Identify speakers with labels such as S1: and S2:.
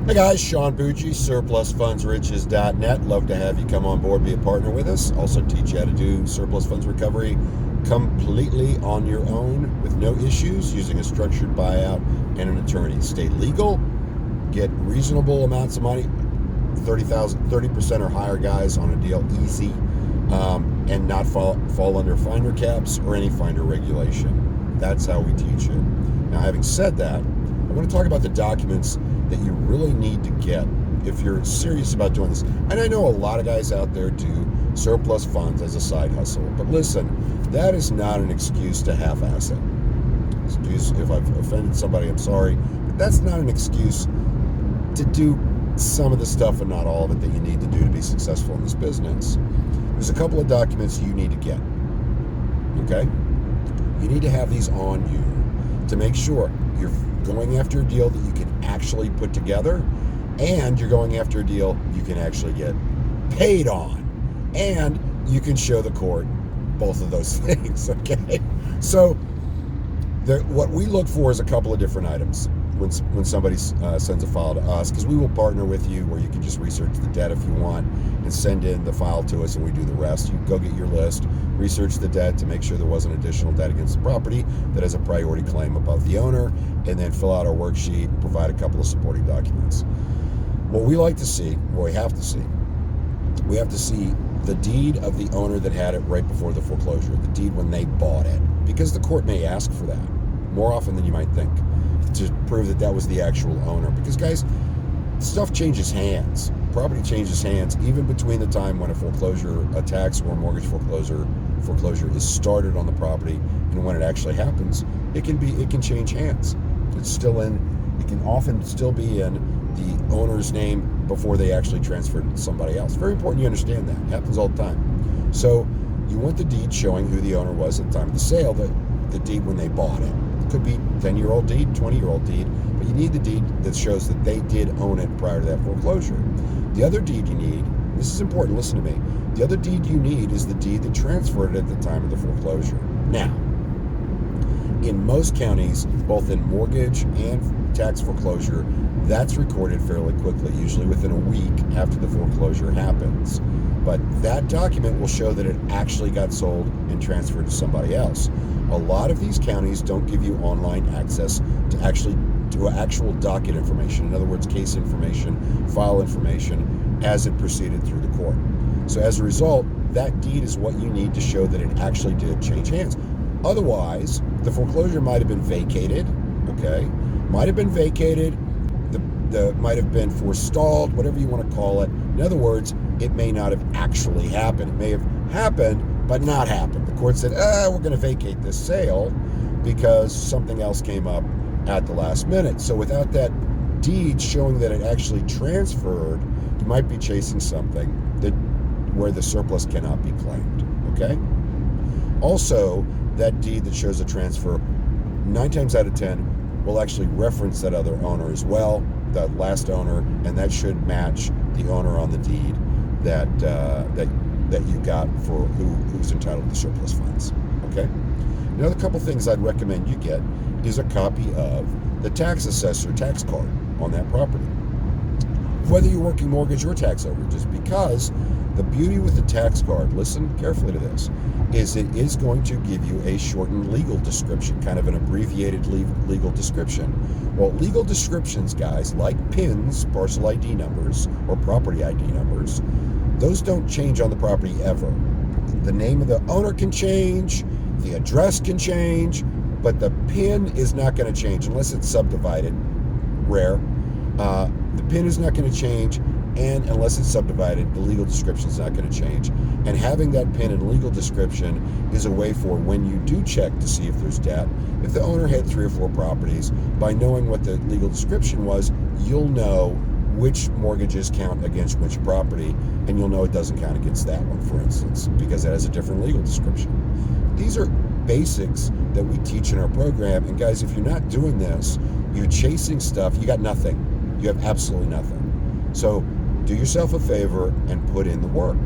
S1: Hey guys, Sean Bucci, SurplusFundsRiches.net. Love to have you come on board, be a partner with us. Also teach you how to do surplus funds recovery completely on your own with no issues using a structured buyout and an attorney. Stay legal, get reasonable amounts of money, 30% or higher guys on a deal easy, and not fall under finder caps or any finder regulation. That's how we teach it. Now, having said that, I want to talk about the documents that you really need to get if you're serious about doing this. And I know a lot of guys out there do surplus funds as a side hustle, but listen, that is not an excuse to half-ass it. Excuse if I've offended somebody, I'm sorry, but that's not an excuse to do some of the stuff and not all of it that you need to do to be successful in this business. There's a couple of documents you need to get, okay? You need to have these on you to make sure you're going after a deal that you can actually put together, and you're going after a deal you can actually get paid on, and you can show the court both of those things, okay? So what we look for is a couple of different items when somebody sends a file to us, because we will partner with you where you can just research the debt if you want and send in the file to us and we do the rest. You go get your list, research the debt to make sure there wasn't additional debt against the property that has a priority claim above the owner, and then fill out our worksheet, provide a couple of supporting documents. What we like to see, what we have to see the deed of the owner that had it right before the foreclosure, the deed when they bought it, because the court may ask for that more often than you might think, to prove that that was the actual owner. Because guys, stuff changes hands. Property changes hands even between the time when a tax or mortgage foreclosure is started on the property and when it actually happens. It can change hands. It can often still be in the owner's name before they actually transferred it to somebody else. Very important you understand that. It happens all the time. So you want the deed showing who the owner was at the time of the sale, the deed when they bought it. It could be 10-year-old deed, 20-year-old deed, but you need the deed that shows that they did own it prior to that foreclosure. The other deed you need, this is important, listen to me, the other deed you need is the deed that transferred it at the time of the foreclosure. Now, in most counties, both in mortgage and tax foreclosure, that's recorded fairly quickly, usually within a week after the foreclosure happens. But that document will show that it actually got sold and transferred to somebody else. A lot of these counties don't give you online access to actually do actual docket information. In other words, case information, file information, as it proceeded through the court. So as a result, that deed is what you need to show that it actually did change hands. Otherwise, the foreclosure might have been vacated, okay? Might have been vacated, might have been forestalled, whatever you want to call it. In other words, it may not have actually happened. It may have happened, but not happened. The court said, we're going to vacate this sale because something else came up at the last minute. So without that deed showing that it actually transferred, you might be chasing something where the surplus cannot be claimed, okay? Also, that deed that shows a transfer, 9 times out of 10, will actually reference that other owner as well, that last owner, and that should match the owner on the deed that you got for who's entitled to the surplus funds, okay? Another couple things I'd recommend you get is a copy of the tax assessor tax card on that property, whether you're working mortgage or tax overages, because the beauty with the tax card, listen carefully to this, is it is going to give you a shortened legal description, kind of an abbreviated legal description. Well, legal descriptions, guys, like PINs, parcel ID numbers, or property ID numbers, those don't change on the property ever. The name of the owner can change, the address can change, but the PIN is not going to change unless it's subdivided, rare. The PIN is not going to change, and unless it's subdivided, the legal description is not going to change. And having that PIN and legal description is a way for when you do check to see if there's debt, if the owner had 3 or 4 properties, by knowing what the legal description was, you'll know which mortgages count against which property, and you'll know it doesn't count against that one, for instance, because it has a different legal description. These are basics that we teach in our program, and guys, if you're not doing this, you're chasing stuff, you got nothing. You have absolutely nothing. So do yourself a favor and put in the work.